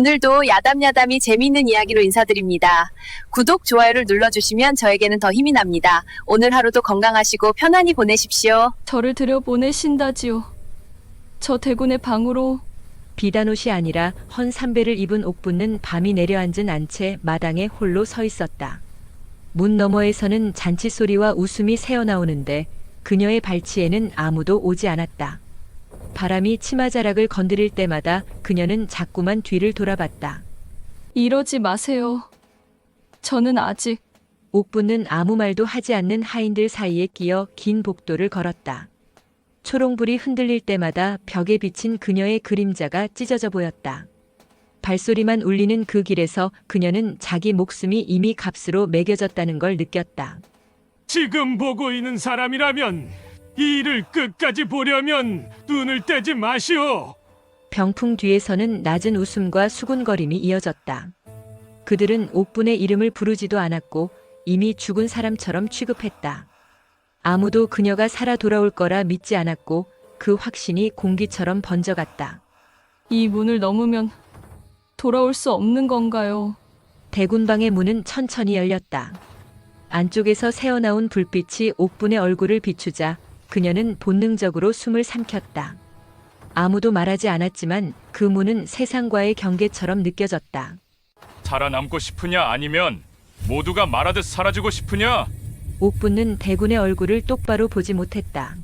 오늘도 야담야담이 재미있는 이야기로 인사드립니다. 구독, 좋아요를 눌러주시면 저에게는 더 힘이 납니다. 오늘 하루도 건강하시고 편안히 보내십시오. 저를 들여보내신다지요. 저 대군의 방으로. 비단옷이 아니라 헌 삼배를 입은 옥붙는 밤이 내려앉은 안채 마당에 홀로 서 있었다. 문 너머에서는 잔치 소리와 웃음이 새어나오는데 그녀의 발치에는 아무도 오지 않았다. 바람이 치마자락을 건드릴 때마다 그녀는 자꾸만 뒤를 돌아봤다. 이러지 마세요. 저는 아직. 옥붙는 아무 말도 하지 않는 하인들 사이에 끼어 긴 복도를 걸었다. 초롱불이 흔들릴 때마다 벽에 비친 그녀의 그림자가 찢어져 보였다. 발소리만 울리는 그 길에서 그녀는 자기 목숨이 이미 값으로 매겨졌다는 걸 느꼈다. 지금 보고 있는 사람이라면 이 일을 끝까지 보려면 눈을 떼지 마시오. 병풍 뒤에서는 낮은 웃음과 수군거림이 이어졌다. 그들은 옥분의 이름을 부르지도 않았고 이미 죽은 사람처럼 취급했다. 아무도 그녀가 살아 돌아올 거라 믿지 않았고 그 확신이 공기처럼 번져갔다. 이 문을 넘으면 돌아올 수 없는 건가요? 대군방의 문은 천천히 열렸다. 안쪽에서 새어나온 불빛이 옥분의 얼굴을 비추자 그녀는 본능적으로 숨을 삼켰다. 아무도 말하지 않았지만 그 문은 세상과의 경계처럼 느껴졌다. 살아남고 싶으냐 아니면 모두가 말하듯 사라지고 싶으냐? 옥분은 대군의 얼굴을 똑바로 보지 못했다.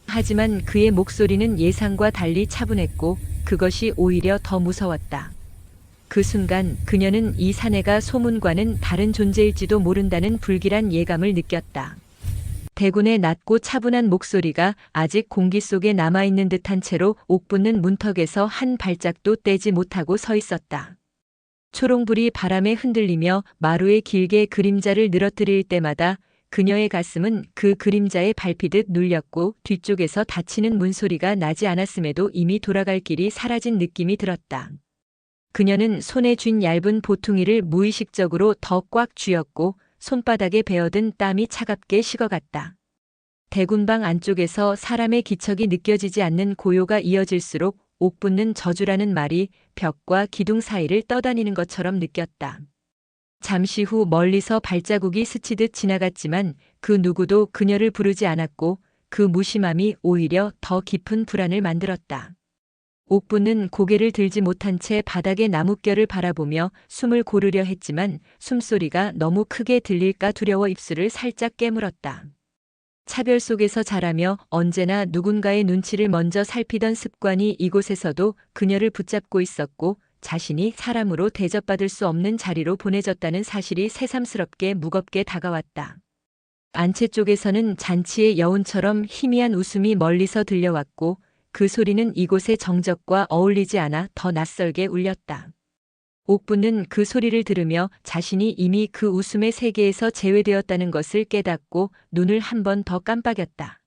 하지만 그의 목소리는 예상과 달리 차분했고 그것이 오히려 더 무서웠다. 그 순간 그녀는 이 사내가 소문과는 다른 존재일지도 모른다는 불길한 예감을 느꼈다. 대군의 낮고 차분한 목소리가 아직 공기 속에 남아있는 듯한 채로 옥붙는 문턱에서 한 발짝도 떼지 못하고 서 있었다. 초롱불이 바람에 흔들리며 마루에 길게 그림자를 늘어뜨릴 때마다 그녀의 가슴은 그 그림자에 밟히듯 눌렸고 뒤쪽에서 닫히는 문소리가 나지 않았음에도 이미 돌아갈 길이 사라진 느낌이 들었다. 그녀는 손에 쥔 얇은 보퉁이를 무의식적으로 더 꽉 쥐었고 손바닥에 베어든 땀이 차갑게 식어갔다. 대군방 안쪽에서 사람의 기척이 느껴지지 않는 고요가 이어질수록 옥붙는 저주라는 말이 벽과 기둥 사이를 떠다니는 것처럼 느꼈다. 잠시 후 멀리서 발자국이 스치듯 지나갔지만 그 누구도 그녀를 부르지 않았고 그 무심함이 오히려 더 깊은 불안을 만들었다. 옥붙는 고개를 들지 못한 채 바닥의 나뭇결을 바라보며 숨을 고르려 했지만 숨소리가 너무 크게 들릴까 두려워 입술을 살짝 깨물었다. 차별 속에서 자라며 언제나 누군가의 눈치를 먼저 살피던 습관이 이곳에서도 그녀를 붙잡고 있었고 자신이 사람으로 대접받을 수 없는 자리로 보내졌다는 사실이 새삼스럽게 무겁게 다가왔다. 안채 쪽에서는 잔치의 여운처럼 희미한 웃음이 멀리서 들려왔고 그 소리는 이곳의 정적과 어울리지 않아 더 낯설게 울렸다. 옥붙는 그 소리를 들으며 자신이 이미 그 웃음의 세계에서 제외되었다는 것을 깨닫고 눈을 한 번 더 깜빡였다.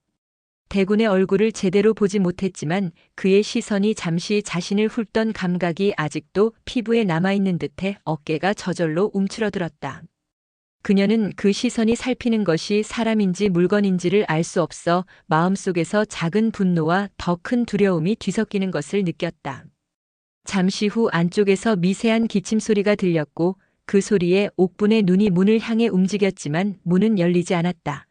대군의 얼굴을 제대로 보지 못했지만 그의 시선이 잠시 자신을 훑던 감각이 아직도 피부에 남아있는 듯해 어깨가 저절로 움츠러들었다. 그녀는 그 시선이 살피는 것이 사람인지 물건인지를 알 수 없어 마음속에서 작은 분노와 더 큰 두려움이 뒤섞이는 것을 느꼈다. 잠시 후 안쪽에서 미세한 기침 소리가 들렸고 그 소리에 옥분의 눈이 문을 향해 움직였지만 문은 열리지 않았다.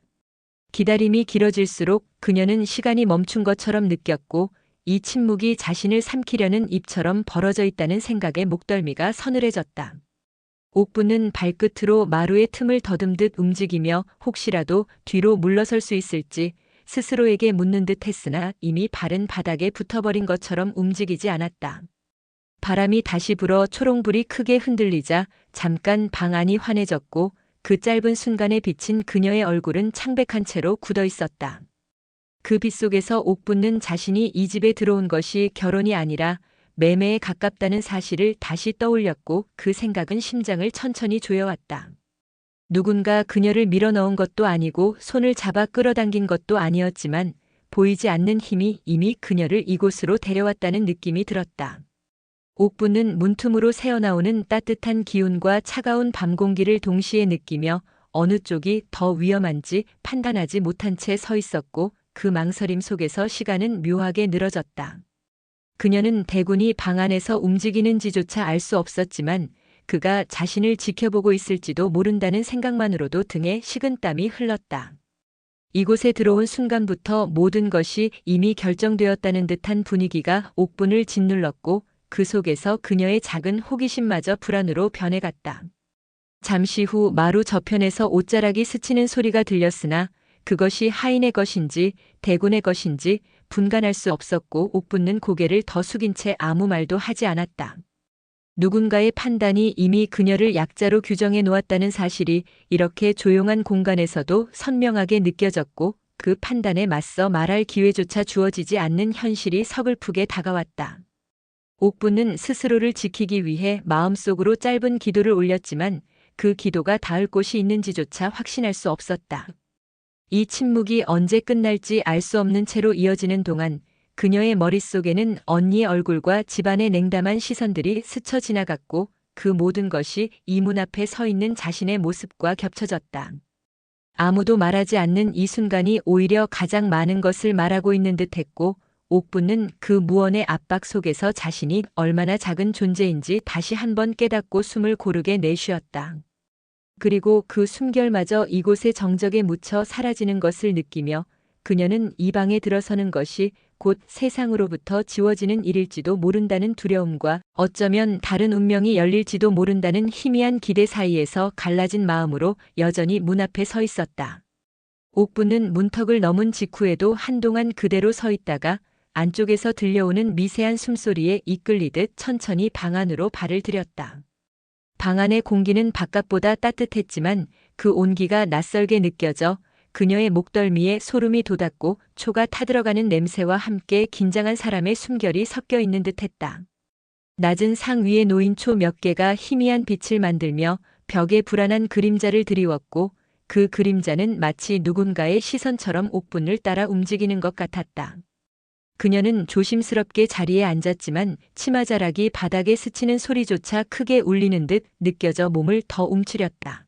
기다림이 길어질수록 그녀는 시간이 멈춘 것처럼 느꼈고 이 침묵이 자신을 삼키려는 입처럼 벌어져 있다는 생각에 목덜미가 서늘해졌다. 옥붙는 발끝으로 마루의 틈을 더듬듯 움직이며 혹시라도 뒤로 물러설 수 있을지 스스로에게 묻는 듯 했으나 이미 발은 바닥에 붙어버린 것처럼 움직이지 않았다. 바람이 다시 불어 초롱불이 크게 흔들리자 잠깐 방 안이 환해졌고 그 짧은 순간에 비친 그녀의 얼굴은 창백한 채로 굳어 있었다. 그 빛 속에서 옥붙는 자신이 이 집에 들어온 것이 결혼이 아니라 매매에 가깝다는 사실을 다시 떠올렸고 그 생각은 심장을 천천히 조여왔다. 누군가 그녀를 밀어넣은 것도 아니고 손을 잡아 끌어당긴 것도 아니었지만 보이지 않는 힘이 이미 그녀를 이곳으로 데려왔다는 느낌이 들었다. 옥붙는 문틈으로 새어나오는 따뜻한 기운과 차가운 밤 공기를 동시에 느끼며 어느 쪽이 더 위험한지 판단하지 못한 채 서 있었고 그 망설임 속에서 시간은 묘하게 늘어졌다. 그녀는 대군이 방 안에서 움직이는지조차 알 수 없었지만 그가 자신을 지켜보고 있을지도 모른다는 생각만으로도 등에 식은땀이 흘렀다. 이곳에 들어온 순간부터 모든 것이 이미 결정되었다는 듯한 분위기가 옥분을 짓눌렀고 그 속에서 그녀의 작은 호기심마저 불안으로 변해갔다. 잠시 후 마루 저편에서 옷자락이 스치는 소리가 들렸으나 그것이 하인의 것인지 대군의 것인지 분간할 수 없었고 옥분은 고개를 더 숙인 채 아무 말도 하지 않았다. 누군가의 판단이 이미 그녀를 약자로 규정해 놓았다는 사실이 이렇게 조용한 공간에서도 선명하게 느껴졌고 그 판단에 맞서 말할 기회조차 주어지지 않는 현실이 서글프게 다가왔다. 옥분은 스스로를 지키기 위해 마음속으로 짧은 기도를 올렸지만 그 기도가 닿을 곳이 있는지조차 확신할 수 없었다. 이 침묵이 언제 끝날지 알 수 없는 채로 이어지는 동안 그녀의 머릿속에는 언니의 얼굴과 집안의 냉담한 시선들이 스쳐 지나갔고 그 모든 것이 이 문 앞에 서 있는 자신의 모습과 겹쳐졌다. 아무도 말하지 않는 이 순간이 오히려 가장 많은 것을 말하고 있는 듯했고 옥분은 그 무언의 압박 속에서 자신이 얼마나 작은 존재인지 다시 한번 깨닫고 숨을 고르게 내쉬었다. 그리고 그 숨결마저 이곳의 정적에 묻혀 사라지는 것을 느끼며 그녀는 이 방에 들어서는 것이 곧 세상으로부터 지워지는 일일지도 모른다는 두려움과 어쩌면 다른 운명이 열릴지도 모른다는 희미한 기대 사이에서 갈라진 마음으로 여전히 문 앞에 서 있었다. 옥분은 문턱을 넘은 직후에도 한동안 그대로 서 있다가 안쪽에서 들려오는 미세한 숨소리에 이끌리듯 천천히 방 안으로 발을 들였다. 방 안의 공기는 바깥보다 따뜻했지만 그 온기가 낯설게 느껴져 그녀의 목덜미에 소름이 돋았고 초가 타들어가는 냄새와 함께 긴장한 사람의 숨결이 섞여 있는 듯했다. 낮은 상 위에 놓인 초 몇 개가 희미한 빛을 만들며 벽에 불안한 그림자를 드리웠고 그 그림자는 마치 누군가의 시선처럼 옥분을 따라 움직이는 것 같았다. 그녀는 조심스럽게 자리에 앉았지만 치마자락이 바닥에 스치는 소리조차 크게 울리는 듯 느껴져 몸을 더 움츠렸다.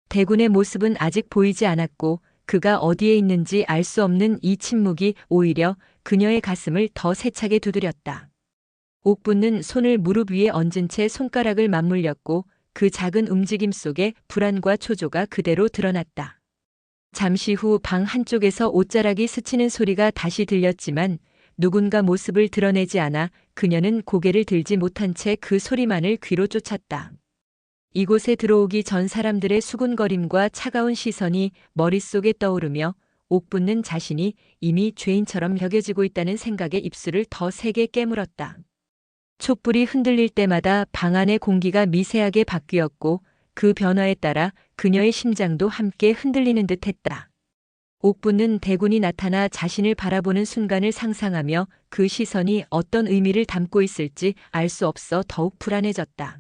대군의 모습은 아직 보이지 않았고 그가 어디에 있는지 알 수 없는 이 침묵이 오히려 그녀의 가슴을 더 세차게 두드렸다. 옥분은 손을 무릎 위에 얹은 채 손가락을 맞물렸고 그 작은 움직임 속에 불안과 초조가 그대로 드러났다. 잠시 후 방 한쪽에서 옷자락이 스치는 소리가 다시 들렸지만 누군가 모습을 드러내지 않아 그녀는 고개를 들지 못한 채 그 소리만을 귀로 쫓았다. 이곳에 들어오기 전 사람들의 수군거림과 차가운 시선이 머릿속에 떠오르며 옥분은 자신이 이미 죄인처럼 여겨지고 있다는 생각에 입술을 더 세게 깨물었다. 촛불이 흔들릴 때마다 방 안의 공기가 미세하게 바뀌었고 그 변화에 따라 그녀의 심장도 함께 흔들리는 듯했다. 옥분은 대군이 나타나 자신을 바라보는 순간을 상상하며 그 시선이 어떤 의미를 담고 있을지 알 수 없어 더욱 불안해졌다.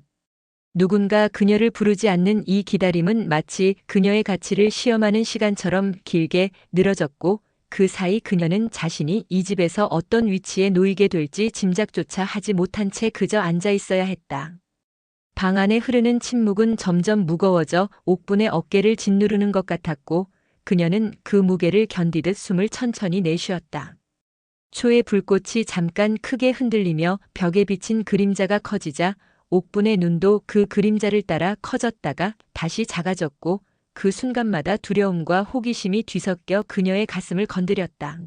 누군가 그녀를 부르지 않는 이 기다림은 마치 그녀의 가치를 시험하는 시간처럼 길게 늘어졌고 그 사이 그녀는 자신이 이 집에서 어떤 위치에 놓이게 될지 짐작조차 하지 못한 채 그저 앉아 있어야 했다. 방 안에 흐르는 침묵은 점점 무거워져 옥분의 어깨를 짓누르는 것 같았고 그녀는 그 무게를 견디듯 숨을 천천히 내쉬었다. 초의 불꽃이 잠깐 크게 흔들리며 벽에 비친 그림자가 커지자 옥분의 눈도 그 그림자를 따라 커졌다가 다시 작아졌고 그 순간마다 두려움과 호기심이 뒤섞여 그녀의 가슴을 건드렸다.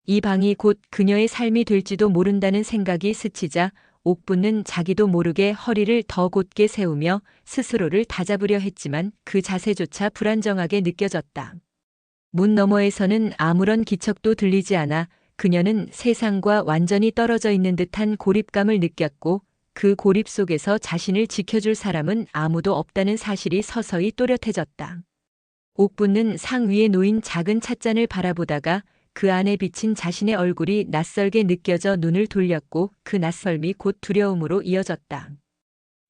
이 방이 곧 그녀의 삶이 될지도 모른다는 생각이 스치자 옥분은 자기도 모르게 허리를 더 곧게 세우며 스스로를 다잡으려 했지만 그 자세조차 불안정하게 느껴졌다. 문 너머에서는 아무런 기척도 들리지 않아 그녀는 세상과 완전히 떨어져 있는 듯한 고립감을 느꼈고 그 고립 속에서 자신을 지켜줄 사람은 아무도 없다는 사실이 서서히 또렷해졌다. 옥분은 상 위에 놓인 작은 찻잔을 바라보다가 그 안에 비친 자신의 얼굴이 낯설게 느껴져 눈을 돌렸고 그 낯설미 곧 두려움으로 이어졌다.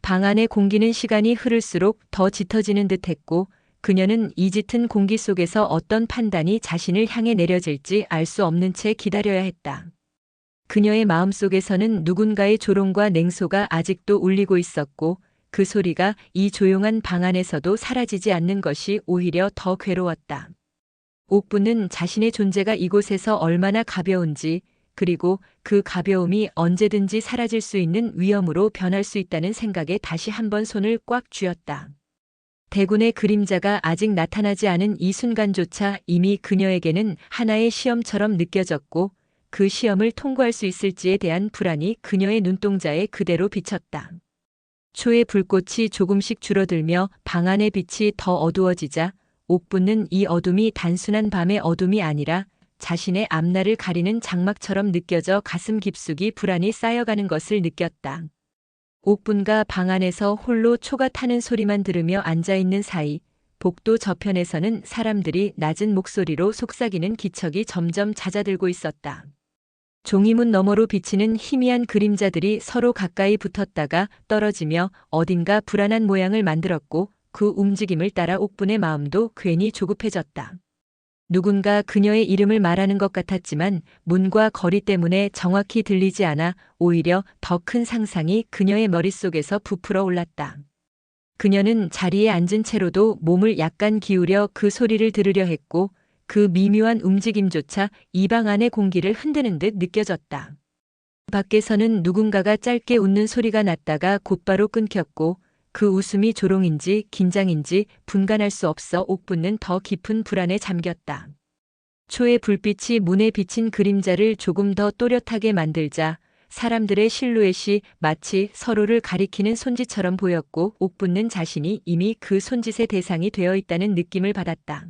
방 안의 공기는 시간이 흐를수록 더 짙어지는 듯했고 그녀는 이 짙은 공기 속에서 어떤 판단이 자신을 향해 내려질지 알 수 없는 채 기다려야 했다. 그녀의 마음속에서는 누군가의 조롱과 냉소가 아직도 울리고 있었고 그 소리가 이 조용한 방 안에서도 사라지지 않는 것이 오히려 더 괴로웠다. 옥분은 자신의 존재가 이곳에서 얼마나 가벼운지 그리고 그 가벼움이 언제든지 사라질 수 있는 위험으로 변할 수 있다는 생각에 다시 한번 손을 꽉 쥐었다. 대군의 그림자가 아직 나타나지 않은 이 순간조차 이미 그녀에게는 하나의 시험처럼 느껴졌고 그 시험을 통과할 수 있을지에 대한 불안이 그녀의 눈동자에 그대로 비쳤다. 초의 불꽃이 조금씩 줄어들며 방 안의 빛이 더 어두워지자 옥분은 이 어둠이 단순한 밤의 어둠이 아니라 자신의 앞날을 가리는 장막처럼 느껴져 가슴 깊숙이 불안이 쌓여가는 것을 느꼈다. 옥분과 방 안에서 홀로 초가 타는 소리만 들으며 앉아있는 사이 복도 저편에서는 사람들이 낮은 목소리로 속삭이는 기척이 점점 잦아들고 있었다. 종이문 너머로 비치는 희미한 그림자들이 서로 가까이 붙었다가 떨어지며 어딘가 불안한 모양을 만들었고 그 움직임을 따라 옥분의 마음도 괜히 조급해졌다. 누군가 그녀의 이름을 말하는 것 같았지만 문과 거리 때문에 정확히 들리지 않아 오히려 더 큰 상상이 그녀의 머릿속에서 부풀어 올랐다. 그녀는 자리에 앉은 채로도 몸을 약간 기울여 그 소리를 들으려 했고 그 미묘한 움직임조차 이 방 안의 공기를 흔드는 듯 느껴졌다. 밖에서는 누군가가 짧게 웃는 소리가 났다가 곧바로 끊겼고 그 웃음이 조롱인지 긴장인지 분간할 수 없어 옥분은 더 깊은 불안에 잠겼다. 초의 불빛이 문에 비친 그림자를 조금 더 또렷하게 만들자 사람들의 실루엣이 마치 서로를 가리키는 손짓처럼 보였고 옥분은 자신이 이미 그 손짓의 대상이 되어 있다는 느낌을 받았다.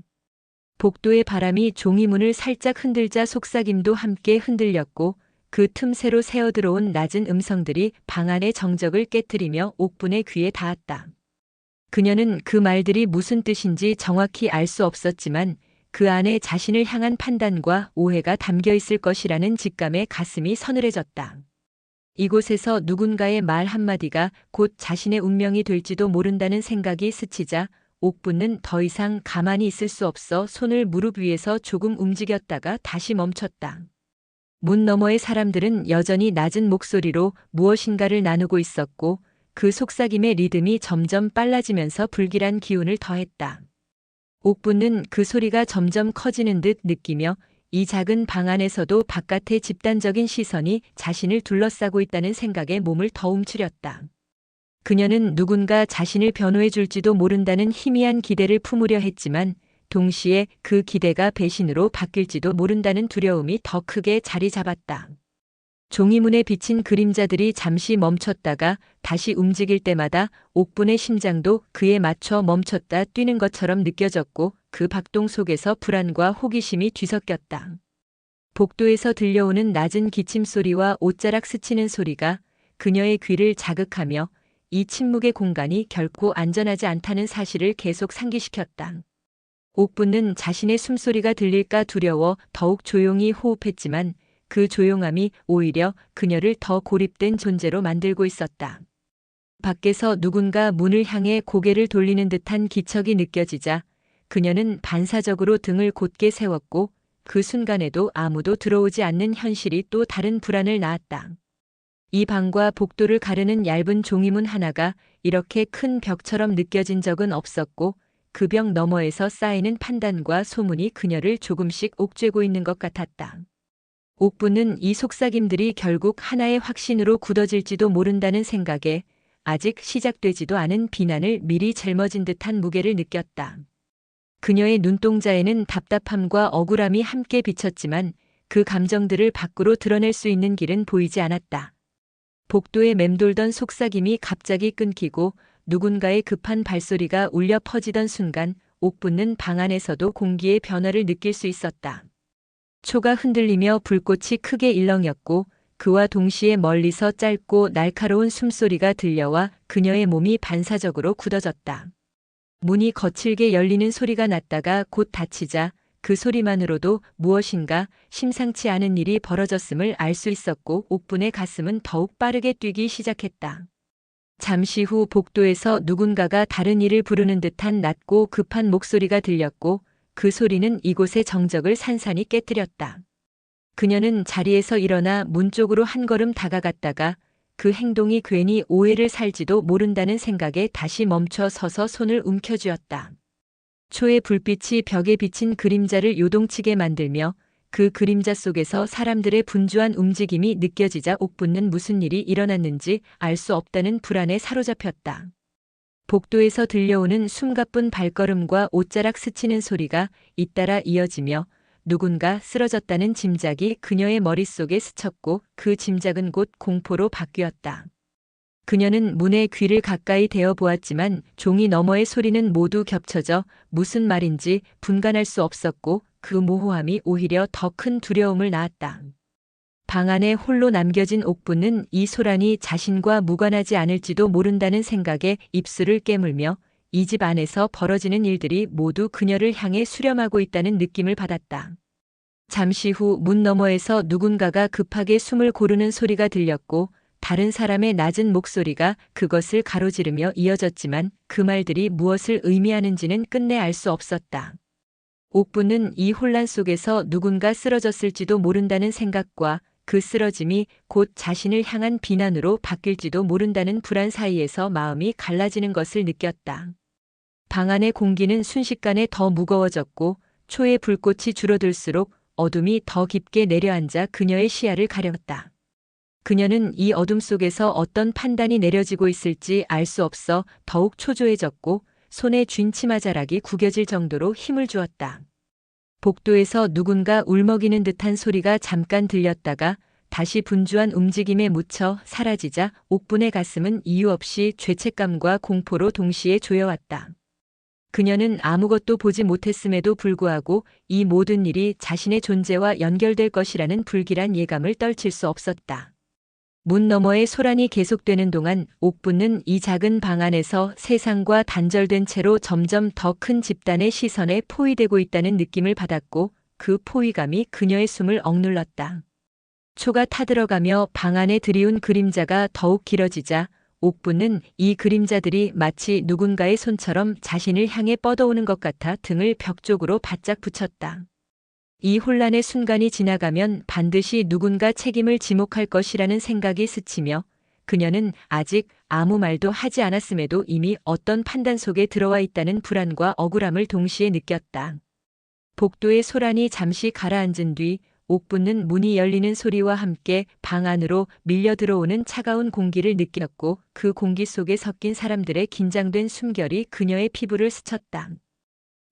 복도의 바람이 종이문을 살짝 흔들자 속삭임도 함께 흔들렸고 그 틈새로 새어들어온 낮은 음성들이 방 안의 정적을 깨트리며 옥분의 귀에 닿았다. 그녀는 그 말들이 무슨 뜻인지 정확히 알 수 없었지만 그 안에 자신을 향한 판단과 오해가 담겨 있을 것이라는 직감에 가슴이 서늘해졌다. 이곳에서 누군가의 말 한마디가 곧 자신의 운명이 될지도 모른다는 생각이 스치자 옥분은 더 이상 가만히 있을 수 없어 손을 무릎 위에서 조금 움직였다가 다시 멈췄다. 문 너머의 사람들은 여전히 낮은 목소리로 무엇인가를 나누고 있었고 그 속삭임의 리듬이 점점 빨라지면서 불길한 기운을 더했다. 옥분은 그 소리가 점점 커지는 듯 느끼며 이 작은 방 안에서도 바깥의 집단적인 시선이 자신을 둘러싸고 있다는 생각에 몸을 더 움츠렸다. 그녀는 누군가 자신을 변호해 줄지도 모른다는 희미한 기대를 품으려 했지만 동시에 그 기대가 배신으로 바뀔지도 모른다는 두려움이 더 크게 자리 잡았다. 종이문에 비친 그림자들이 잠시 멈췄다가 다시 움직일 때마다 옥분의 심장도 그에 맞춰 멈췄다 뛰는 것처럼 느껴졌고 그 박동 속에서 불안과 호기심이 뒤섞였다. 복도에서 들려오는 낮은 기침 소리와 옷자락 스치는 소리가 그녀의 귀를 자극하며 이 침묵의 공간이 결코 안전하지 않다는 사실을 계속 상기시켰다. 옥분은 자신의 숨소리가 들릴까 두려워 더욱 조용히 호흡했지만 그 조용함이 오히려 그녀를 더 고립된 존재로 만들고 있었다. 밖에서 누군가 문을 향해 고개를 돌리는 듯한 기척이 느껴지자 그녀는 반사적으로 등을 곧게 세웠고 그 순간에도 아무도 들어오지 않는 현실이 또 다른 불안을 낳았다. 이 방과 복도를 가르는 얇은 종이문 하나가 이렇게 큰 벽처럼 느껴진 적은 없었고 그 벽 너머에서 쌓이는 판단과 소문이 그녀를 조금씩 옥죄고 있는 것 같았다. 옥분은 이 속삭임들이 결국 하나의 확신으로 굳어질지도 모른다는 생각에 아직 시작되지도 않은 비난을 미리 짊어진 듯한 무게를 느꼈다. 그녀의 눈동자에는 답답함과 억울함이 함께 비쳤지만 그 감정들을 밖으로 드러낼 수 있는 길은 보이지 않았다. 복도에 맴돌던 속삭임이 갑자기 끊기고 누군가의 급한 발소리가 울려 퍼지던 순간 옥분은 방 안에서도 공기의 변화를 느낄 수 있었다. 초가 흔들리며 불꽃이 크게 일렁였고 그와 동시에 멀리서 짧고 날카로운 숨소리가 들려와 그녀의 몸이 반사적으로 굳어졌다. 문이 거칠게 열리는 소리가 났다가 곧 닫히자 그 소리만으로도 무엇인가 심상치 않은 일이 벌어졌음을 알 수 있었고 옥분의 가슴은 더욱 빠르게 뛰기 시작했다. 잠시 후 복도에서 누군가가 다른 이를 부르는 듯한 낮고 급한 목소리가 들렸고 그 소리는 이곳의 정적을 산산이 깨뜨렸다. 그녀는 자리에서 일어나 문 쪽으로 한 걸음 다가갔다가 그 행동이 괜히 오해를 살지도 모른다는 생각에 다시 멈춰 서서 손을 움켜쥐었다. 초의 불빛이 벽에 비친 그림자를 요동치게 만들며 그 그림자 속에서 사람들의 분주한 움직임이 느껴지자 옥분은 무슨 일이 일어났는지 알 수 없다는 불안에 사로잡혔다. 복도에서 들려오는 숨가쁜 발걸음과 옷자락 스치는 소리가 잇따라 이어지며 누군가 쓰러졌다는 짐작이 그녀의 머릿속에 스쳤고 그 짐작은 곧 공포로 바뀌었다. 그녀는 문에 귀를 가까이 대어 보았지만 종이 너머의 소리는 모두 겹쳐져 무슨 말인지 분간할 수 없었고 그 모호함이 오히려 더 큰 두려움을 낳았다. 방 안에 홀로 남겨진 옥부는 이 소란이 자신과 무관하지 않을지도 모른다는 생각에 입술을 깨물며 이 집 안에서 벌어지는 일들이 모두 그녀를 향해 수렴하고 있다는 느낌을 받았다. 잠시 후 문 너머에서 누군가가 급하게 숨을 고르는 소리가 들렸고 다른 사람의 낮은 목소리가 그것을 가로지르며 이어졌지만 그 말들이 무엇을 의미하는지는 끝내 알 수 없었다. 옥부는 이 혼란 속에서 누군가 쓰러졌을지도 모른다는 생각과 그 쓰러짐이 곧 자신을 향한 비난으로 바뀔지도 모른다는 불안 사이에서 마음이 갈라지는 것을 느꼈다. 방 안의 공기는 순식간에 더 무거워졌고 초의 불꽃이 줄어들수록 어둠이 더 깊게 내려앉아 그녀의 시야를 가렸다. 그녀는 이 어둠 속에서 어떤 판단이 내려지고 있을지 알 수 없어 더욱 초조해졌고 손에 쥔 치마자락이 구겨질 정도로 힘을 주었다. 복도에서 누군가 울먹이는 듯한 소리가 잠깐 들렸다가 다시 분주한 움직임에 묻혀 사라지자 옥분의 가슴은 이유 없이 죄책감과 공포로 동시에 조여왔다. 그녀는 아무것도 보지 못했음에도 불구하고 이 모든 일이 자신의 존재와 연결될 것이라는 불길한 예감을 떨칠 수 없었다. 문 너머의 소란이 계속되는 동안 옥부는 이 작은 방 안에서 세상과 단절된 채로 점점 더 큰 집단의 시선에 포위되고 있다는 느낌을 받았고 그 포위감이 그녀의 숨을 억눌렀다. 초가 타들어가며 방 안에 들이운 그림자가 더욱 길어지자 옥부는 이 그림자들이 마치 누군가의 손처럼 자신을 향해 뻗어오는 것 같아 등을 벽 쪽으로 바짝 붙였다. 이 혼란의 순간이 지나가면 반드시 누군가 책임을 지목할 것이라는 생각이 스치며 그녀는 아직 아무 말도 하지 않았음에도 이미 어떤 판단 속에 들어와 있다는 불안과 억울함을 동시에 느꼈다. 복도의 소란이 잠시 가라앉은 뒤 옥부는 문이 열리는 소리와 함께 방 안으로 밀려 들어오는 차가운 공기를 느꼈고 그 공기 속에 섞인 사람들의 긴장된 숨결이 그녀의 피부를 스쳤다.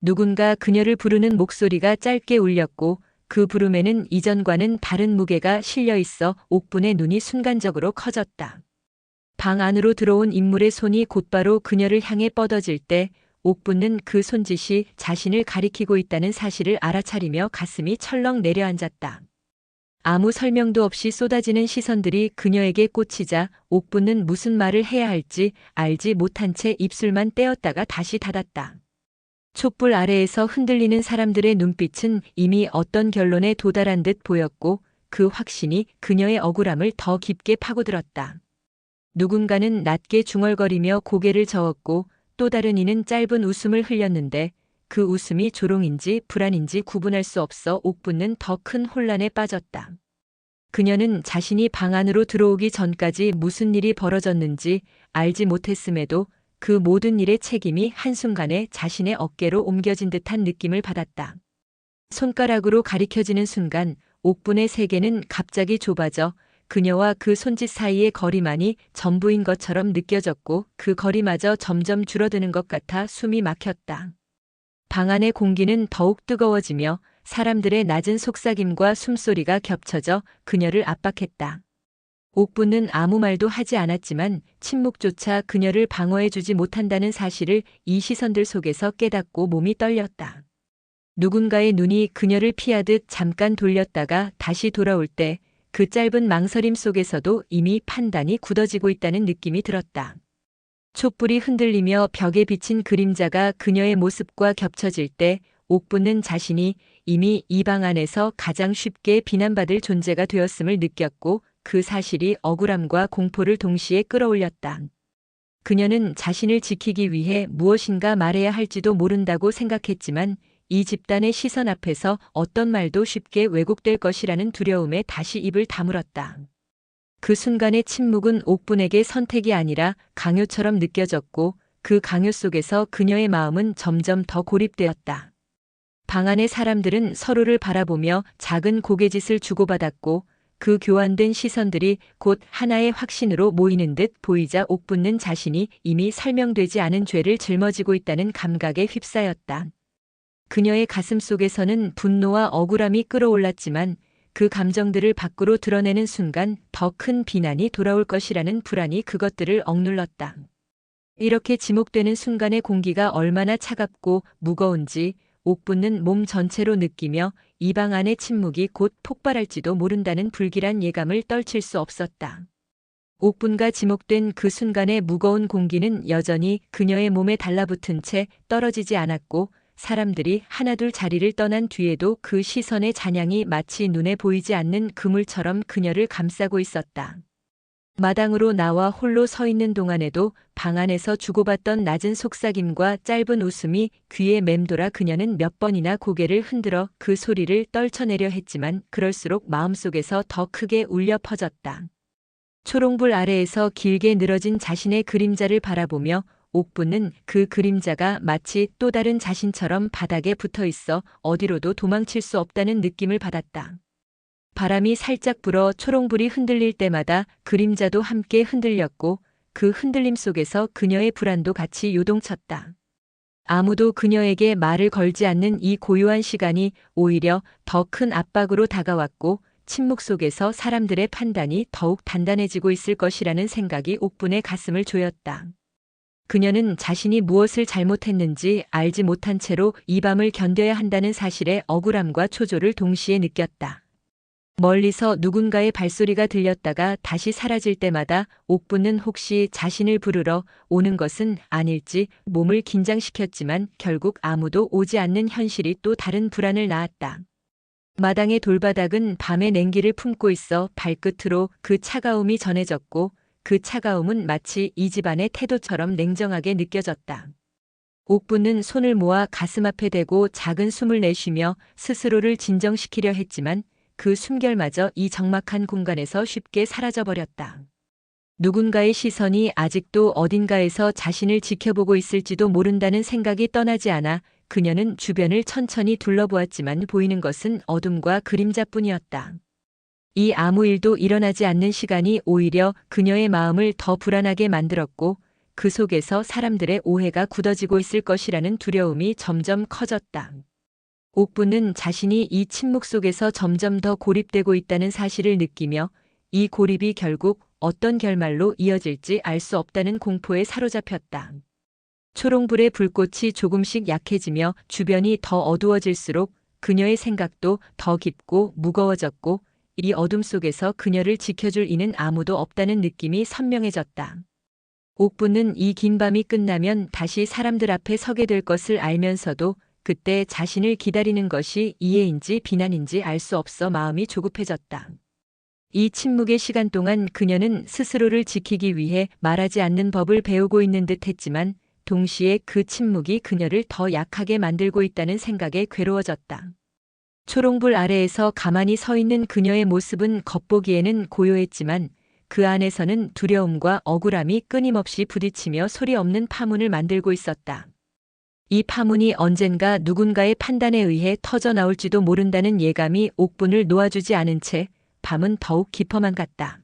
누군가 그녀를 부르는 목소리가 짧게 울렸고 그 부름에는 이전과는 다른 무게가 실려 있어 옥분의 눈이 순간적으로 커졌다. 방 안으로 들어온 인물의 손이 곧바로 그녀를 향해 뻗어질 때 옥분은 그 손짓이 자신을 가리키고 있다는 사실을 알아차리며 가슴이 철렁 내려앉았다. 아무 설명도 없이 쏟아지는 시선들이 그녀에게 꽂히자 옥분은 무슨 말을 해야 할지 알지 못한 채 입술만 떼었다가 다시 닫았다. 촛불 아래에서 흔들리는 사람들의 눈빛은 이미 어떤 결론에 도달한 듯 보였고 그 확신이 그녀의 억울함을 더 깊게 파고들었다. 누군가는 낮게 중얼거리며 고개를 저었고 또 다른 이는 짧은 웃음을 흘렸는데 그 웃음이 조롱인지 불안인지 구분할 수 없어 옥분은 더 큰 혼란에 빠졌다. 그녀는 자신이 방 안으로 들어오기 전까지 무슨 일이 벌어졌는지 알지 못했음에도 그 모든 일의 책임이 한순간에 자신의 어깨로 옮겨진 듯한 느낌을 받았다. 손가락으로 가리켜지는 순간 옥분의 세계는 갑자기 좁아져 그녀와 그 손짓 사이의 거리만이 전부인 것처럼 느껴졌고 그 거리마저 점점 줄어드는 것 같아 숨이 막혔다. 방 안의 공기는 더욱 뜨거워지며 사람들의 낮은 속삭임과 숨소리가 겹쳐져 그녀를 압박했다. 옥부는 아무 말도 하지 않았지만 침묵조차 그녀를 방어해주지 못한다는 사실을 이 시선들 속에서 깨닫고 몸이 떨렸다. 누군가의 눈이 그녀를 피하듯 잠깐 돌렸다가 다시 돌아올 때 그 짧은 망설임 속에서도 이미 판단이 굳어지고 있다는 느낌이 들었다. 촛불이 흔들리며 벽에 비친 그림자가 그녀의 모습과 겹쳐질 때 옥부는 자신이 이미 이 방 안에서 가장 쉽게 비난받을 존재가 되었음을 느꼈고 그 사실이 억울함과 공포를 동시에 끌어올렸다. 그녀는 자신을 지키기 위해 무엇인가 말해야 할지도 모른다고 생각했지만 이 집단의 시선 앞에서 어떤 말도 쉽게 왜곡될 것이라는 두려움에 다시 입을 다물었다. 그 순간의 침묵은 옥분에게 선택이 아니라 강요처럼 느껴졌고 그 강요 속에서 그녀의 마음은 점점 더 고립되었다. 방 안의 사람들은 서로를 바라보며 작은 고개짓을 주고받았고 그 교환된 시선들이 곧 하나의 확신으로 모이는 듯 보이자 옥붙는 자신이 이미 설명되지 않은 죄를 짊어지고 있다는 감각에 휩싸였다. 그녀의 가슴 속에서는 분노와 억울함이 끌어올랐지만 그 감정들을 밖으로 드러내는 순간 더 큰 비난이 돌아올 것이라는 불안이 그것들을 억눌렀다. 이렇게 지목되는 순간의 공기가 얼마나 차갑고 무거운지 옥붙는 몸 전체로 느끼며 이 방 안의 침묵이 곧 폭발할지도 모른다는 불길한 예감을 떨칠 수 없었다. 옥분과 지목된 그 순간의 무거운 공기는 여전히 그녀의 몸에 달라붙은 채 떨어지지 않았고 사람들이 하나둘 자리를 떠난 뒤에도 그 시선의 잔향이 마치 눈에 보이지 않는 그물처럼 그녀를 감싸고 있었다. 마당으로 나와 홀로 서 있는 동안에도 방 안에서 주고받던 낮은 속삭임과 짧은 웃음이 귀에 맴돌아 그녀는 몇 번이나 고개를 흔들어 그 소리를 떨쳐내려 했지만 그럴수록 마음속에서 더 크게 울려 퍼졌다. 초롱불 아래에서 길게 늘어진 자신의 그림자를 바라보며 옥분은 그 그림자가 마치 또 다른 자신처럼 바닥에 붙어 있어 어디로도 도망칠 수 없다는 느낌을 받았다. 바람이 살짝 불어 초롱불이 흔들릴 때마다 그림자도 함께 흔들렸고 그 흔들림 속에서 그녀의 불안도 같이 요동쳤다. 아무도 그녀에게 말을 걸지 않는 이 고요한 시간이 오히려 더 큰 압박으로 다가왔고 침묵 속에서 사람들의 판단이 더욱 단단해지고 있을 것이라는 생각이 옥분의 가슴을 조였다. 그녀는 자신이 무엇을 잘못했는지 알지 못한 채로 이 밤을 견뎌야 한다는 사실에 억울함과 초조를 동시에 느꼈다. 멀리서 누군가의 발소리가 들렸다가 다시 사라질 때마다 옥분은 혹시 자신을 부르러 오는 것은 아닐지 몸을 긴장시켰지만 결국 아무도 오지 않는 현실이 또 다른 불안을 낳았다. 마당의 돌바닥은 밤의 냉기를 품고 있어 발끝으로 그 차가움이 전해졌고 그 차가움은 마치 이 집안의 태도처럼 냉정하게 느껴졌다. 옥분은 손을 모아 가슴 앞에 대고 작은 숨을 내쉬며 스스로를 진정시키려 했지만 그 숨결마저 이 적막한 공간에서 쉽게 사라져버렸다. 누군가의 시선이 아직도 어딘가에서 자신을 지켜보고 있을지도 모른다는 생각이 떠나지 않아 그녀는 주변을 천천히 둘러보았지만 보이는 것은 어둠과 그림자뿐이었다. 이 아무 일도 일어나지 않는 시간이 오히려 그녀의 마음을 더 불안하게 만들었고 그 속에서 사람들의 오해가 굳어지고 있을 것이라는 두려움이 점점 커졌다. 옥분은 자신이 이 침묵 속에서 점점 더 고립되고 있다는 사실을 느끼며 이 고립이 결국 어떤 결말로 이어질지 알 수 없다는 공포에 사로잡혔다. 초롱불의 불꽃이 조금씩 약해지며 주변이 더 어두워질수록 그녀의 생각도 더 깊고 무거워졌고 이 어둠 속에서 그녀를 지켜줄 이는 아무도 없다는 느낌이 선명해졌다. 옥분은 이 긴 밤이 끝나면 다시 사람들 앞에 서게 될 것을 알면서도 그때 자신을 기다리는 것이 이해인지 비난인지 알 수 없어 마음이 조급해졌다. 이 침묵의 시간 동안 그녀는 스스로를 지키기 위해 말하지 않는 법을 배우고 있는 듯 했지만 동시에 그 침묵이 그녀를 더 약하게 만들고 있다는 생각에 괴로워졌다. 초롱불 아래에서 가만히 서 있는 그녀의 모습은 겉보기에는 고요했지만 그 안에서는 두려움과 억울함이 끊임없이 부딪히며 소리 없는 파문을 만들고 있었다. 이 파문이 언젠가 누군가의 판단에 의해 터져나올지도 모른다는 예감이 옥분을 놓아주지 않은 채 밤은 더욱 깊어만 갔다.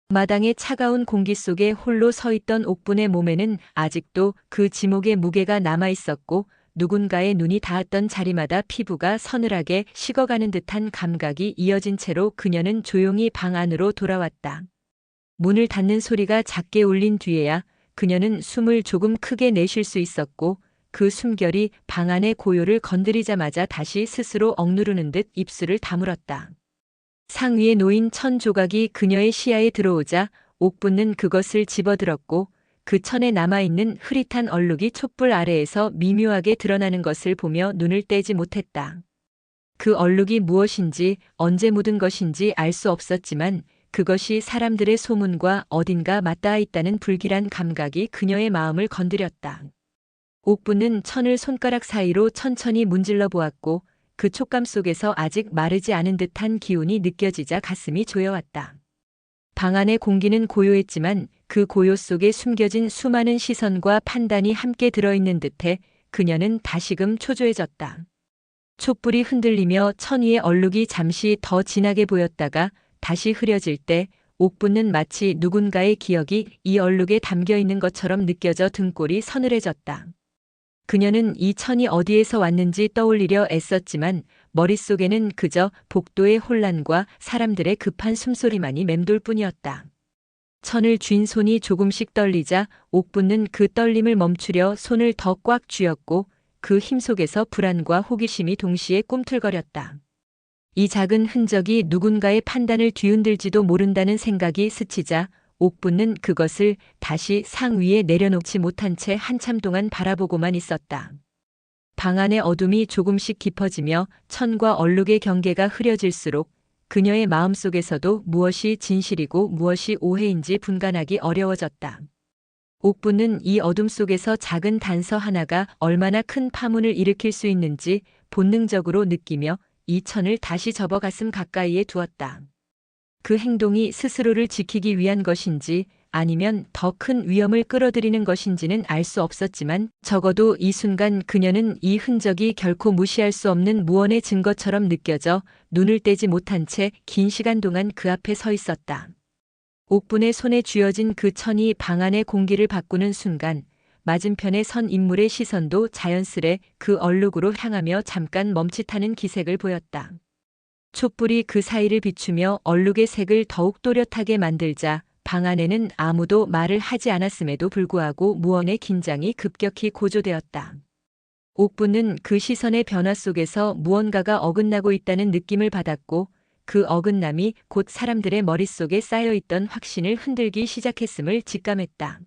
마당의 차가운 공기 속에 홀로 서 있던 옥분의 몸에는 아직도 그 지목의 무게가 남아있었고 누군가의 눈이 닿았던 자리마다 피부가 서늘하게 식어가는 듯한 감각이 이어진 채로 그녀는 조용히 방 안으로 돌아왔다. 문을 닫는 소리가 작게 울린 뒤에야 그녀는 숨을 조금 크게 내쉴 수 있었고 그 숨결이 방 안의 고요를 건드리자마자 다시 스스로 억누르는 듯 입술을 다물었다. 상 위에 놓인 천 조각이 그녀의 시야에 들어오자 옥분은 그것을 집어들었고 그 천에 남아있는 흐릿한 얼룩이 촛불 아래에서 미묘하게 드러나는 것을 보며 눈을 떼지 못했다. 그 얼룩이 무엇인지 언제 묻은 것인지 알 수 없었지만 그것이 사람들의 소문과 어딘가 맞닿아 있다는 불길한 감각이 그녀의 마음을 건드렸다. 옥분은 천을 손가락 사이로 천천히 문질러 보았고 그 촉감 속에서 아직 마르지 않은 듯한 기운이 느껴지자 가슴이 조여왔다. 방 안의 공기는 고요했지만 그 고요 속에 숨겨진 수많은 시선과 판단이 함께 들어있는 듯해 그녀는 다시금 초조해졌다. 촛불이 흔들리며 천 위의 얼룩이 잠시 더 진하게 보였다가 다시 흐려질 때 옥분은 마치 누군가의 기억이 이 얼룩에 담겨 있는 것처럼 느껴져 등골이 서늘해졌다. 그녀는 이 천이 어디에서 왔는지 떠올리려 애썼지만 머릿속에는 그저 복도의 혼란과 사람들의 급한 숨소리만이 맴돌 뿐이었다. 천을 쥔 손이 조금씩 떨리자 옥분은 그 떨림을 멈추려 손을 더 꽉 쥐었고 그 힘 속에서 불안과 호기심이 동시에 꿈틀거렸다. 이 작은 흔적이 누군가의 판단을 뒤흔들지도 모른다는 생각이 스치자 옥분은 그것을 다시 상 위에 내려놓지 못한 채 한참 동안 바라보고만 있었다. 방 안의 어둠이 조금씩 깊어지며 천과 얼룩의 경계가 흐려질수록 그녀의 마음속에서도 무엇이 진실이고 무엇이 오해인지 분간하기 어려워졌다. 옥분은 이 어둠 속에서 작은 단서 하나가 얼마나 큰 파문을 일으킬 수 있는지 본능적으로 느끼며 이 천을 다시 접어 가슴 가까이에 두었다. 그 행동이 스스로를 지키기 위한 것인지 아니면 더 큰 위험을 끌어들이는 것인지는 알 수 없었지만 적어도 이 순간 그녀는 이 흔적이 결코 무시할 수 없는 무언의 증거처럼 느껴져 눈을 떼지 못한 채 긴 시간 동안 그 앞에 서 있었다. 옥분의 손에 쥐어진 그 천이 방 안의 공기를 바꾸는 순간 맞은편에 선 인물의 시선도 자연스레 그 얼룩으로 향하며 잠깐 멈칫하는 기색을 보였다. 촛불이 그 사이를 비추며 얼룩의 색을 더욱 또렷하게 만들자 방 안에는 아무도 말을 하지 않았음에도 불구하고 무언의 긴장이 급격히 고조되었다. 옥분은 그 시선의 변화 속에서 무언가가 어긋나고 있다는 느낌을 받았고 그 어긋남이 곧 사람들의 머릿속에 쌓여있던 확신을 흔들기 시작했음을 직감했다.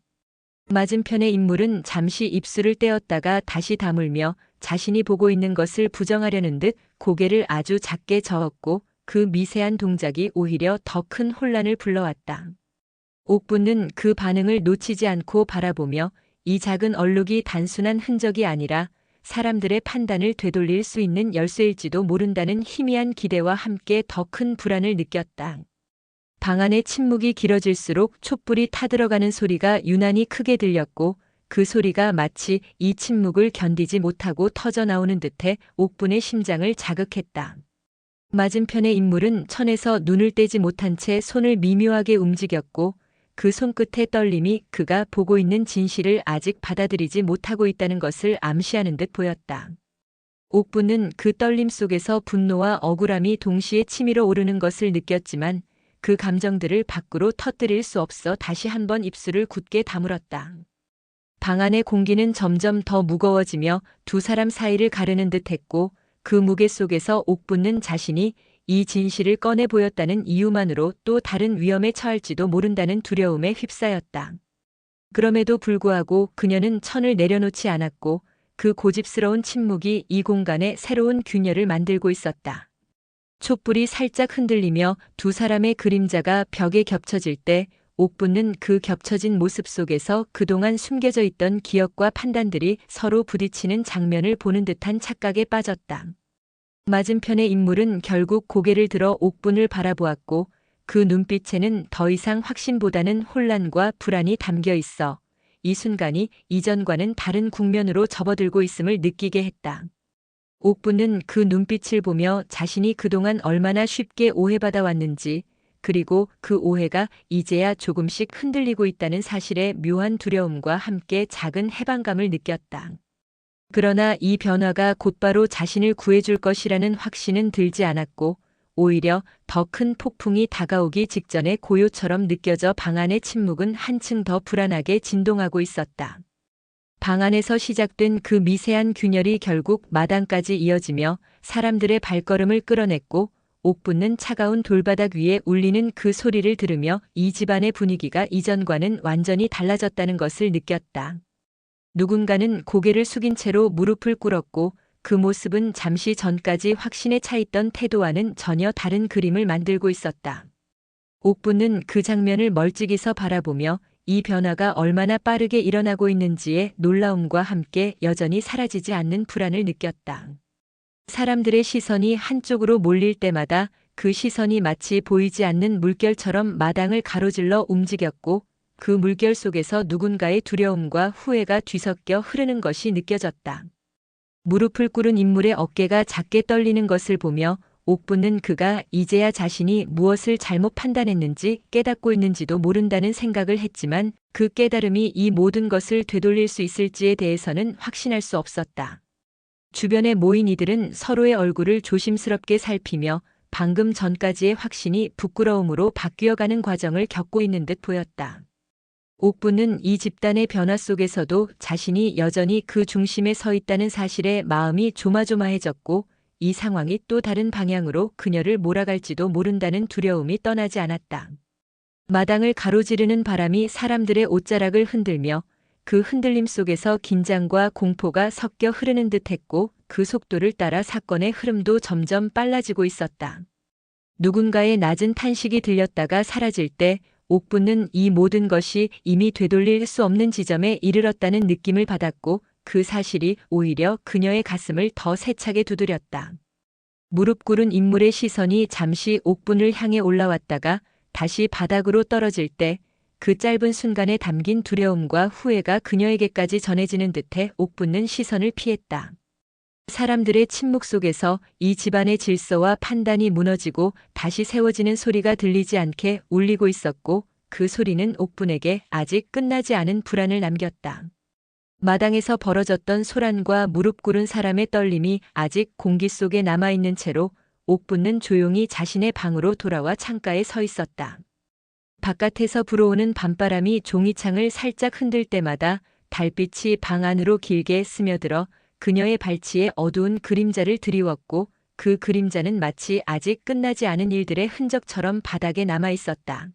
맞은편의 인물은 잠시 입술을 떼었다가 다시 다물며 자신이 보고 있는 것을 부정하려는 듯 고개를 아주 작게 저었고 그 미세한 동작이 오히려 더 큰 혼란을 불러왔다. 옥분은 그 반응을 놓치지 않고 바라보며 이 작은 얼룩이 단순한 흔적이 아니라 사람들의 판단을 되돌릴 수 있는 열쇠일지도 모른다는 희미한 기대와 함께 더 큰 불안을 느꼈다. 방 안의 침묵이 길어질수록 촛불이 타들어가는 소리가 유난히 크게 들렸고 그 소리가 마치 이 침묵을 견디지 못하고 터져나오는 듯해 옥분의 심장을 자극했다. 맞은편의 인물은 천에서 눈을 떼지 못한 채 손을 미묘하게 움직였고 그 손끝의 떨림이 그가 보고 있는 진실을 아직 받아들이지 못하고 있다는 것을 암시하는 듯 보였다. 옥분은 그 떨림 속에서 분노와 억울함이 동시에 치밀어 오르는 것을 느꼈지만 그 감정들을 밖으로 터뜨릴 수 없어 다시 한번 입술을 굳게 다물었다. 방 안의 공기는 점점 더 무거워지며 두 사람 사이를 가르는 듯했고 그 무게 속에서 옥분은 자신이 이 진실을 꺼내 보였다는 이유만으로 또 다른 위험에 처할지도 모른다는 두려움에 휩싸였다. 그럼에도 불구하고 그녀는 천을 내려놓지 않았고 그 고집스러운 침묵이 이 공간에 새로운 균열을 만들고 있었다. 촛불이 살짝 흔들리며 두 사람의 그림자가 벽에 겹쳐질 때 옥분은 그 겹쳐진 모습 속에서 그동안 숨겨져 있던 기억과 판단들이 서로 부딪히는 장면을 보는 듯한 착각에 빠졌다. 맞은편의 인물은 결국 고개를 들어 옥분을 바라보았고 그 눈빛에는 더 이상 확신보다는 혼란과 불안이 담겨 있어 이 순간이 이전과는 다른 국면으로 접어들고 있음을 느끼게 했다. 옥분은 그 눈빛을 보며 자신이 그동안 얼마나 쉽게 오해받아 왔는지 그리고 그 오해가 이제야 조금씩 흔들리고 있다는 사실에 묘한 두려움과 함께 작은 해방감을 느꼈다. 그러나 이 변화가 곧바로 자신을 구해줄 것이라는 확신은 들지 않았고 오히려 더 큰 폭풍이 다가오기 직전의 고요처럼 느껴져 방 안의 침묵은 한층 더 불안하게 진동하고 있었다. 방 안에서 시작된 그 미세한 균열이 결국 마당까지 이어지며 사람들의 발걸음을 끌어냈고 옥분은 차가운 돌바닥 위에 울리는 그 소리를 들으며 이 집안의 분위기가 이전과는 완전히 달라졌다는 것을 느꼈다. 누군가는 고개를 숙인 채로 무릎을 꿇었고 그 모습은 잠시 전까지 확신에 차있던 태도와는 전혀 다른 그림을 만들고 있었다. 옥분은 그 장면을 멀찍이서 바라보며 이 변화가 얼마나 빠르게 일어나고 있는지에 놀라움과 함께 여전히 사라지지 않는 불안을 느꼈다. 사람들의 시선이 한쪽으로 몰릴 때마다 그 시선이 마치 보이지 않는 물결처럼 마당을 가로질러 움직였고 그 물결 속에서 누군가의 두려움과 후회가 뒤섞여 흐르는 것이 느껴졌다. 무릎을 꿇은 인물의 어깨가 작게 떨리는 것을 보며 옥부는 그가 이제야 자신이 무엇을 잘못 판단했는지 깨닫고 있는지도 모른다는 생각을 했지만 그 깨달음이 이 모든 것을 되돌릴 수 있을지에 대해서는 확신할 수 없었다. 주변에 모인 이들은 서로의 얼굴을 조심스럽게 살피며 방금 전까지의 확신이 부끄러움으로 바뀌어가는 과정을 겪고 있는 듯 보였다. 옥부는 이 집단의 변화 속에서도 자신이 여전히 그 중심에 서 있다는 사실에 마음이 조마조마해졌고 이 상황이 또 다른 방향으로 그녀를 몰아갈지도 모른다는 두려움이 떠나지 않았다. 마당을 가로지르는 바람이 사람들의 옷자락을 흔들며 그 흔들림 속에서 긴장과 공포가 섞여 흐르는 듯했고 그 속도를 따라 사건의 흐름도 점점 빨라지고 있었다. 누군가의 낮은 탄식이 들렸다가 사라질 때 옥부는 이 모든 것이 이미 되돌릴 수 없는 지점에 이르렀다는 느낌을 받았고 그 사실이 오히려 그녀의 가슴을 더 세차게 두드렸다. 무릎 꿇은 인물의 시선이 잠시 옥분을 향해 올라왔다가 다시 바닥으로 떨어질 때 그 짧은 순간에 담긴 두려움과 후회가 그녀에게까지 전해지는 듯해 옥분은 시선을 피했다. 사람들의 침묵 속에서 이 집안의 질서와 판단이 무너지고 다시 세워지는 소리가 들리지 않게 울리고 있었고 그 소리는 옥분에게 아직 끝나지 않은 불안을 남겼다. 마당에서 벌어졌던 소란과 무릎 꿇은 사람의 떨림이 아직 공기 속에 남아있는 채로 옥분은 조용히 자신의 방으로 돌아와 창가에 서 있었다. 바깥에서 불어오는 밤바람이 종이창을 살짝 흔들 때마다 달빛이 방 안으로 길게 스며들어 그녀의 발치에 어두운 그림자를 드리웠고 그 그림자는 마치 아직 끝나지 않은 일들의 흔적처럼 바닥에 남아 있었다.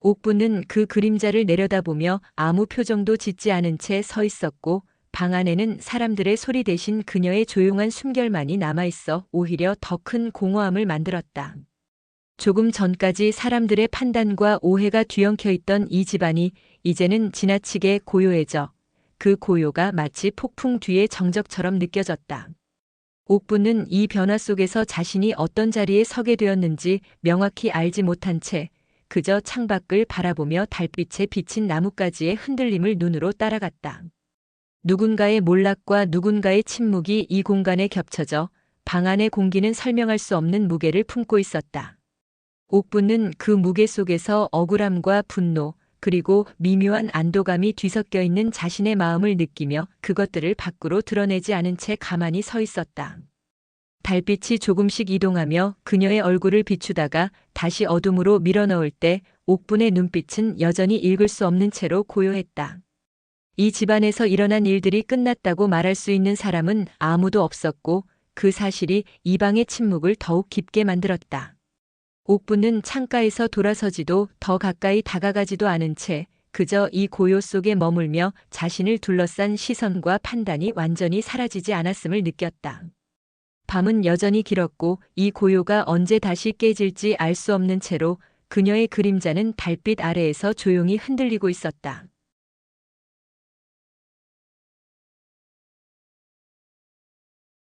옥부는 그 그림자를 내려다보며 아무 표정도 짓지 않은 채 서 있었고 방 안에는 사람들의 소리 대신 그녀의 조용한 숨결만이 남아있어 오히려 더 큰 공허함을 만들었다. 조금 전까지 사람들의 판단과 오해가 뒤엉켜 있던 이 집안이 이제는 지나치게 고요해져 그 고요가 마치 폭풍 뒤의 정적처럼 느껴졌다. 옥부는 이 변화 속에서 자신이 어떤 자리에 서게 되었는지 명확히 알지 못한 채 그저 창밖을 바라보며 달빛에 비친 나뭇가지의 흔들림을 눈으로 따라갔다. 누군가의 몰락과 누군가의 침묵이 이 공간에 겹쳐져 방 안의 공기는 설명할 수 없는 무게를 품고 있었다. 옥부는 그 무게 속에서 억울함과 분노, 그리고 미묘한 안도감이 뒤섞여 있는 자신의 마음을 느끼며 그것들을 밖으로 드러내지 않은 채 가만히 서 있었다. 달빛이 조금씩 이동하며 그녀의 얼굴을 비추다가 다시 어둠으로 밀어넣을 때 옥분의 눈빛은 여전히 읽을 수 없는 채로 고요했다. 이 집안에서 일어난 일들이 끝났다고 말할 수 있는 사람은 아무도 없었고 그 사실이 이 방의 침묵을 더욱 깊게 만들었다. 옥분은 창가에서 돌아서지도 더 가까이 다가가지도 않은 채 그저 이 고요 속에 머물며 자신을 둘러싼 시선과 판단이 완전히 사라지지 않았음을 느꼈다. 밤은 여전히 길었고 이 고요가 언제 다시 깨질지 알 수 없는 채로 그녀의 그림자는 달빛 아래에서 조용히 흔들리고 있었다.